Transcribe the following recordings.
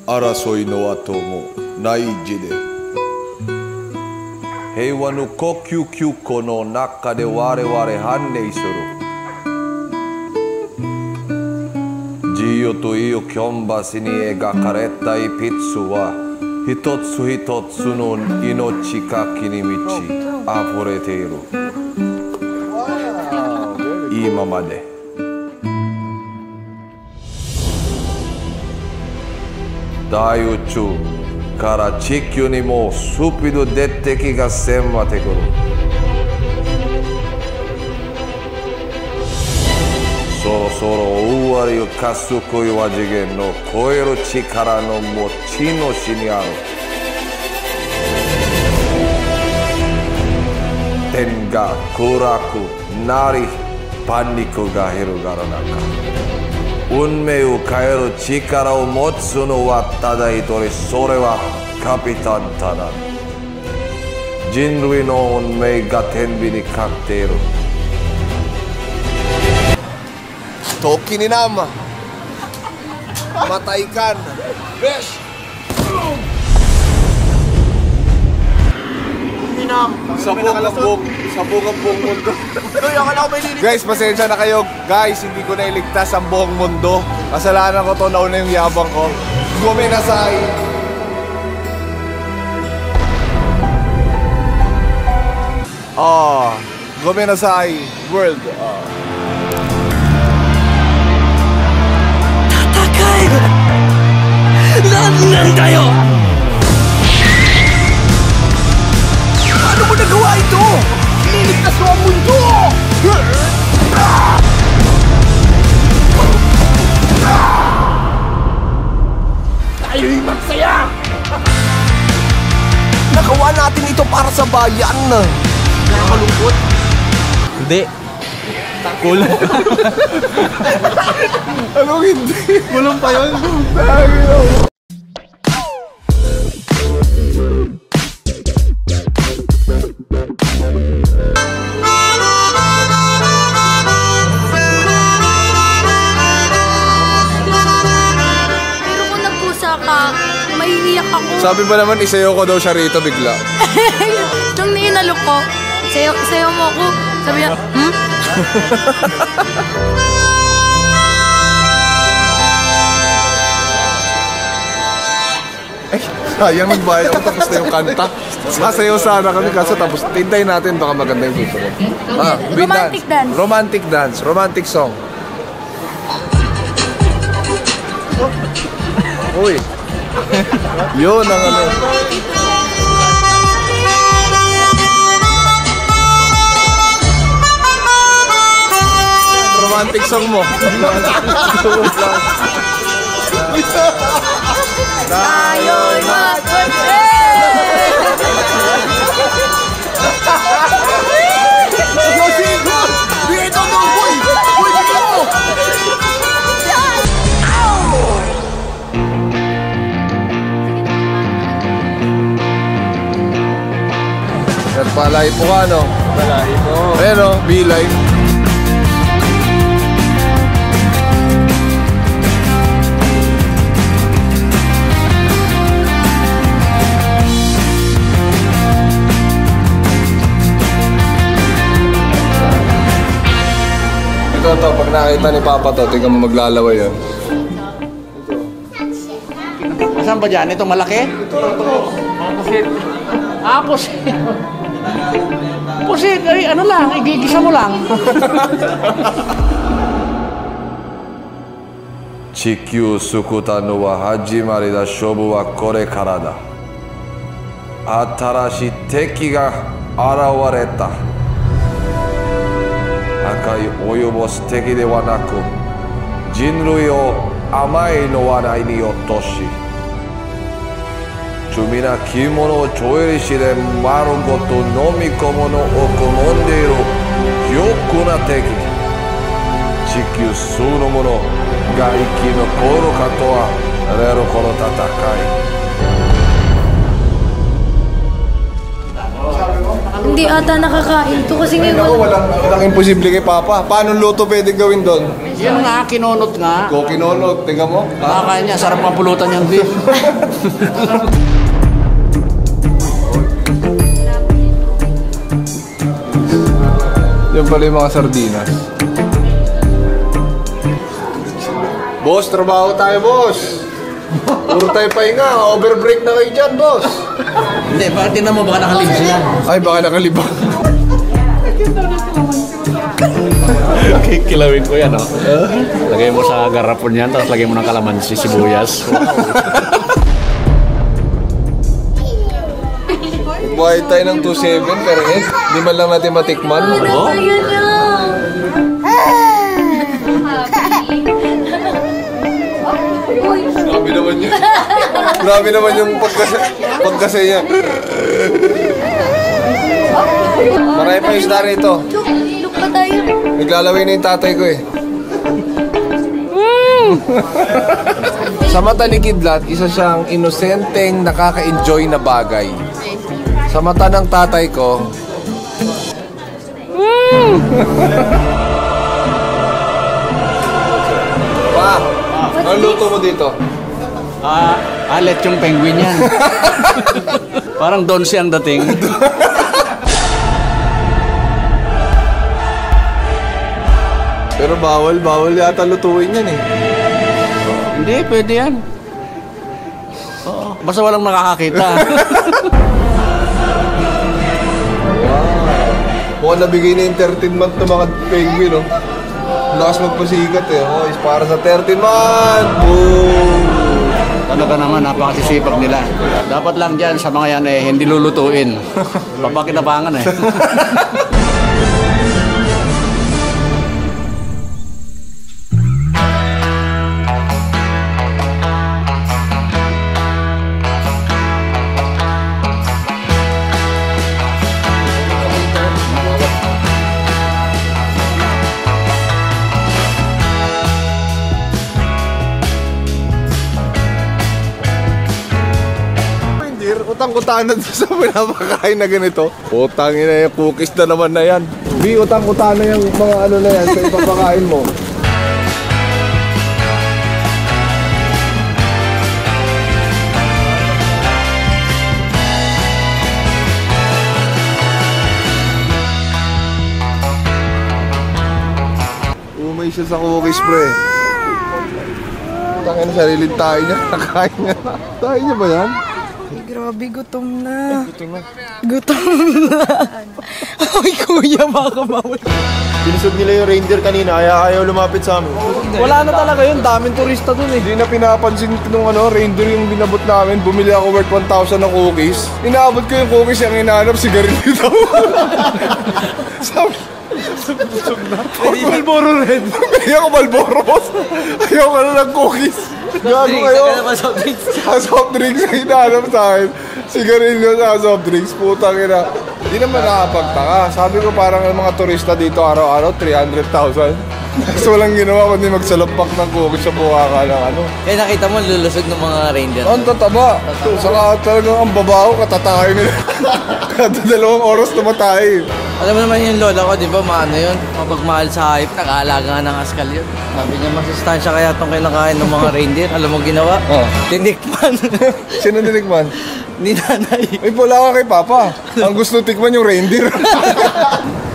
争いの後もない字で平和の呼吸休暇の中で我々判例する自由というキャンバスに描かれた一筆は一つ一つの命かきに満ち溢れている今まで大宇宙から地球にもスピードで敵が迫ってくるそろそろ終わりをかす恋は次元の超える力の持ち主にある天が暗くなりパニックが広がる中運命を変える力を持つのはただ一人それはカピタンタだ人類の運命が天秤にかけているToki ni nama mata ikan Besh Sabong ang buong mundo Guys, pasensya na kayo Guys, hindi ko na iligtas ang buong mundo Kasalanan ko to, nauna yung yabang ko Gomenasai Gomenasai World Nandayo! Paano mo nagawa ito? Ililigtas mo ang mundo! Tayo'y magsaya! Nagawa natin ito para sa bayan! Nakakalungkot? Hindi. Kulang. Anong hindi? Kulang pa yun? Sabi ba naman, isayaw ko daw siya rito bigla? Nung niinalok ko, isayaw mo ako. Sabi niya, Sayang magbayad ako tapos na yung kanta. Sasayaw sana kami kaso tapos tintayin natin baka maganda yung susunod. Romantic dance. Romantic dance. Romantic song. Uy. Yun ang ano. Romantic song mo. tayo'y magkwentre! Dito mo, boy! Boy, dito mo! Nagpalay po ka, no? Palay po. Ayan, no? Bilay. Ito, pag nakita ni Papa to, tingnan mo maglalaway yun. Saan ba dyan? Itong malaki? Ito. Pusit. Pusit. Pusit, ay ano lang, igigisa mo lang. Chikyu sukuta no wa hajimari da shobu wa kore kara da. Atarashii teki ga arawareta. 破壊及ぼす敵ではなく人類を甘いの笑いに落とし罪なき者をちょいりしで丸ごと飲み込むのを好んでいる強固な敵地球そのものが生き残るかとはれるこの戦い hindi ata nakakain to kasi Ay, ngayon naku, walang imposible kay Papa. Paano luto pwede gawin doon? Yun nga, kinunot nga. Kokinonot, tingnan mo. Nakakain niya, sarap ang pulutan niyang beef. Yan pala yung mga sardinas. Boss, trabaho tayo, boss. Puro tayo pahinga. Overbreak na kayo dyan, boss. Hindi, bakit tinan mo, baka nakalib sila. Ay, baka nakalibang. Kilawin ko yan, oh. Lagay mo sa garapon yan, tapos lagay mo ng kalamansi, sibuyas. Buhay tayo ng 2.7, pero hindi man lang natin matikman. Oh? Ayan na. Grabe naman yun. Grabe naman yung pagkasay niya. Marami pa yung star ito. Look pa tayo. Naglalaway na yung tatay ko eh. Sa mata ni Kidlat, isa siyang inosenteng nakaka-enjoy na bagay. Sa mata ng tatay ko, Pa, ano luto mo dito? Alet yung penguin yan. Parang donsi ang dating. Pero bawal yata lutuin yan eh. Hindi, pwede yan. Oo, basta walang nakakakita. Mukhang nabigay na yung 13 month na mga penguin, no? Lakas magpasikat eh. Oh, is para sa 13 month! Boom! Talaga naman, napakasisipag nila. Dapat lang dyan sa mga yan eh, hindi lulutuin. Papakinabangan eh. Utang-utang na sa pinapakain na ganito. Utang ina yung cookies na naman na yan. Bi, utang-utang na yung mga ano na yan sa ipapakain mo. Umay siya sa cookies, pre. Utang ina, sariling tayo niya. Nakain niya. Tayo niya ba yan? Grabe, gutom na. Gutom na. Ay, kuya, baka mawala. Binusog nila yung reindeer kanina, kaya ayaw lumapit sa amin. Wala na talaga yun. Daming turista dun eh. Hindi na pinapansin nung reindeer yung binabot namin. Bumili ako worth 1,000 na cookies. Inaabot ko yung cookies yung hinahanap, sigarilyo daw. Sabi, busog na. Malboro red. Kaya ako Malboro, boss. Ayaw ka na ng cookies. Gago kayo. Sa soft drinks ang hinahanap sa akin. Sigarilyo sa soft drinks. Putang ina. Hindi naman nakapagtaka. Sabi ko parang ang mga turista dito araw-araw, 300,000. Kasi walang ginawa kundi magsalappak ng cookies sa buwaka ng ano. Kaya nakita mo, lulusog ng mga reindeer. Ang tataba. Saka talagang ang babaho, katatayo nila. Kada 2 oras tumatay. Alam mo naman yung lola ko, di ba, maano yun? Mapagmahal sa hayop, nag-aalaga nga ng askal yun. Sabi niya, masustansya kaya itong kinakain ng mga reindeer. Alam mo ginawa? Oh. Tinikman. Sino nilikman? Ni nanay. Ay, wala ka kay Papa. Ang gusto tikman yung reindeer.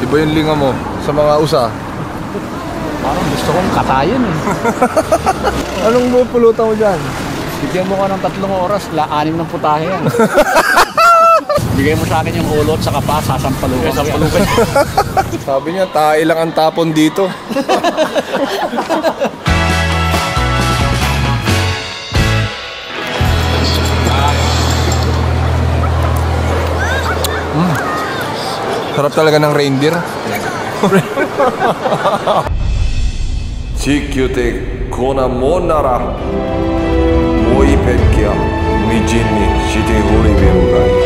Iba yung linga mo sa mga usa. Parang gusto kong katayin eh. Anong pulutan mo dyan? Bigyan mo ka ng 3 oras, 6 ng putahe yan. Bigay mo sa akin yung ulot sa kapa, sasampalukan ko yan. Sabi niya, tayo lang ang tapon dito. Sarap talaga ng reindeer. 地球でこんなもんならもう一遍きゃみじんにしておりめるがい。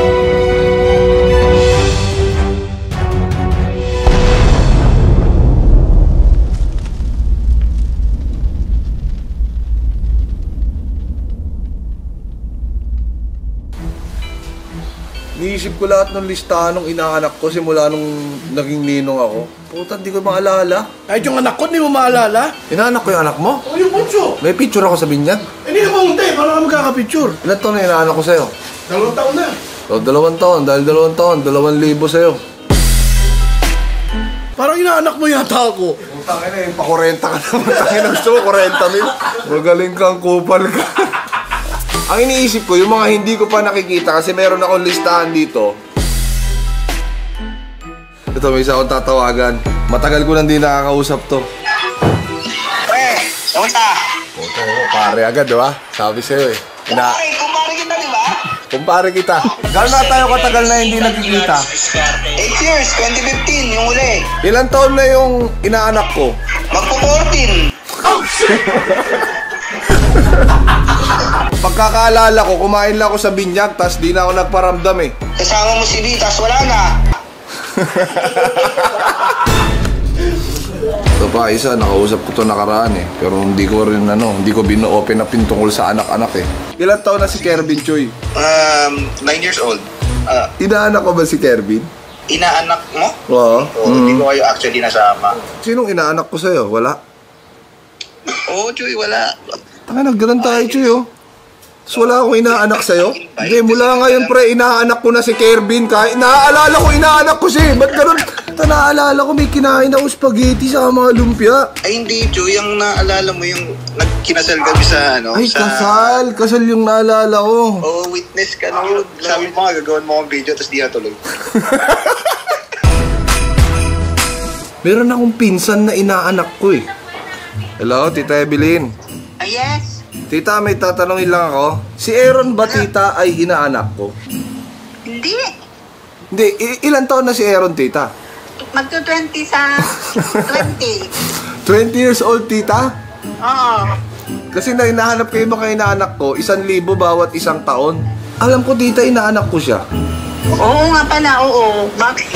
Niisip ko lahat ng listahan ng inaanak ko simula nung naging ninong ako. Puta, di ko maalala. Kahit yung anak ko, di mo maalala? Inaanak ko yung anak mo? O yung bunso. May picture ako sa binyag. Hindi ka bang hindi, para ka magkaka-picture. Ilan taon na inaanak ko sa'yo? 2 taon na. O, 2 taon. Dahil 2 taon, 2,000 sa'yo. Parang inaanak mo yata ako. Putang ina, yung pa-40 ka naman. Tangin na gusto mo, 40,000. Magaling kang kupal ka. Ang iniisip ko, yung mga hindi ko pa nakikita kasi meron akong listahan dito. Ito, may isa akong tatawagan. Matagal ko nang di nakakausap to. Pre, kamusta? Puto, pare agad, diba? Sabi sa'yo eh. Kumpare kita, di ba? Kumpare kita. Gano'n na tayo katagal na hindi nagkikita? 8 years, 2015, yung uli. Ilang taon na yung inaanak ko? Magpo-14. Pagkakaalala ko, kumain lang ako sa binyag, tas di na ako nagparamdam eh. Kasama mo si B, tas wala na. Ito pa, isa, nakausap ko to nakaraan eh. Pero hindi ko rin hindi ko bino-open up yung tungkol sa anak-anak eh. Ilang taon na si Kervin Choy? 9 years old. Inaanak ko ba si Kervin? Inaanak mo? Oo. Hindi ko kayo actually nasama. Sinong inaanak ko sa'yo? Wala? Oo, Chuy, wala. Tanga, nagdalan tayo, Choy, oh. Tapos wala akong inaanak sa'yo? Hindi, mula ngayon, pre, inaanak ko na si Kervin. Kahit naaalala ko, inaanak ko siya. Ba't ganun? Naaalala ko, may kinain ako spaghetti sa mga lumpia. Ay, hindi, Chuy. Yung naalala mo yung nagkinasal kami sa, Ay, kasal. Kasal yung naalala ko. Oo, witness ka na. Sabi mo nga, gagawin mo akong video, tapos di natuloy. Meron akong pinsan na inaanak ko eh. Hello, Tita Evelyn. Yes? Tita, may tatanungin lang ako. Si Aaron ba, Tita, ay inaanak ko? Hindi. Hindi, ilan taon na si Aaron, Tita? Magto-20 sa 20. 20 years old, Tita? Oo. Kasi na hinahanap kayo mga inaanak ko, 1,000 bawat isang taon. Alam ko, Tita, inaanak ko siya. Oo nga pala, oo. Bakit?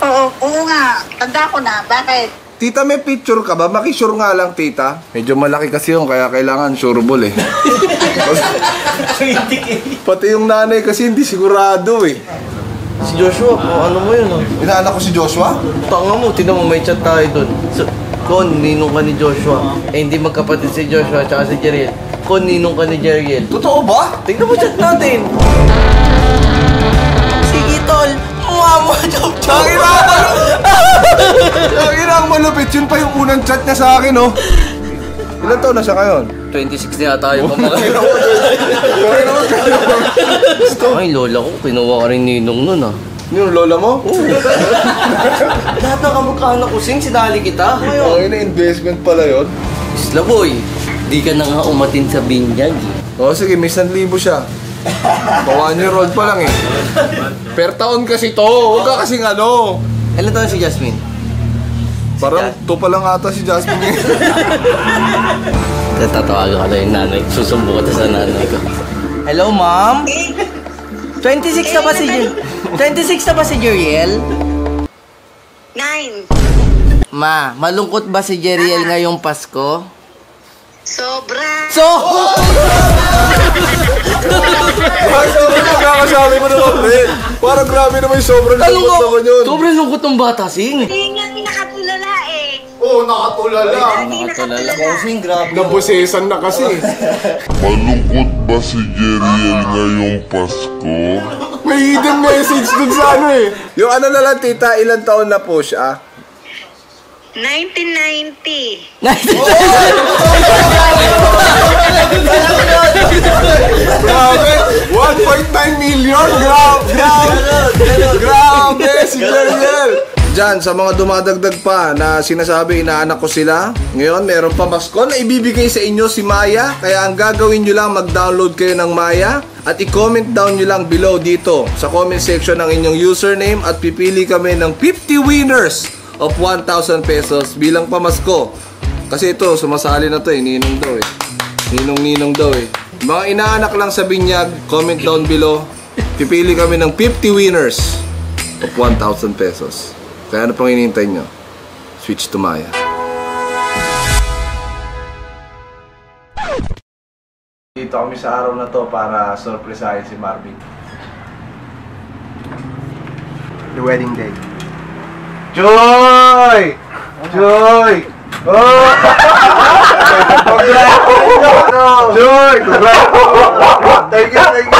oo nga. Tanda ko na. Bakit? Tita, may picture ka ba? Makisure nga lang, Tita. Medyo malaki kasi yun, kaya kailangan sureable eh. Pati yung nanay kasi hindi sigurado eh. Si Joshua, ano mo yun? Inaanak ko si Joshua? Tanga mo, tinan mo, may chat tayo dun. So, Kon, ninong ka ni Joshua. Eh, hindi magkapatid si Joshua at si Jeriel. Kon, ninong ka ni Jeriel. Totoo ba? Tingnan mo chat natin. Sige, tol. Mama, chop-chop. Ang ang malupit, yun pa yung unang chat niya sa akin, oh. Ilan taon na siya ngayon? 26 na tayo pa mga. Ay, lola ko, kinuha ka rin ninong nun ah. Yung lola mo? Oo. Lahat ng kamukha ko, sinali kita. Ang ina-investment pala yun. Isla boy, di ka na nga umatin sa binyag. Oo, sige, may 1,000 siya. 1 year old pa lang eh. Per taon kasi to, huwag ka kasing ano. Ilan taon si Jasmine? Parang to pa lang ata si Jasmine. Tatawagan ka na yung nanay. Susumbo ka sa nanay ko. Hello, ma'am? 26 na ba si 26 na ba si Jeriel? 9. Ma, malungkot ba si Jeriel ngayong Pasko? Sobra. Magkakasabi mo naman, Fred. Parang grabe naman yung sobrang lungkot naman yun. Sobrang lungkot ng bata, Sing. Hindi nga nakatulala eh. Oo, nakatulala. Nakatulala. Sing, grabe. Nabusesan na kasi. Malungkot ba si Jeriel ngayong Pasko? May hidden message dun sa ano eh. Yung ano na lang, Tita, ilang taon na po siya? 1990. Grabe! 1.9 million! Grabe! Si Jeriel! Diyan, sa mga dumadagdag pa na sinasabi inaanak ko sila, ngayon meron pa Pasko na ibibigay sa inyo si Maya. Kaya ang gagawin nyo lang, mag-download kayo ng Maya at i-comment down nyo lang below dito sa comment section ng inyong username at pipili kami ng 50 winners of 1,000 pesos bilang pamasko. Kasi ito, sumasali na to eh, ninong daw eh. Ninong daw eh. Mga inaanak lang sa binyag, comment down below. Pipili kami ng 50 winners of 1,000 pesos. Kaya ano pang hinihintay nyo? Switch to Maya. Dito kami sa araw na to para surprisahin si Marvin. your wedding day. Joy! Joy! Oh! Congrats! Joy! Congrats! Thank you, thank you!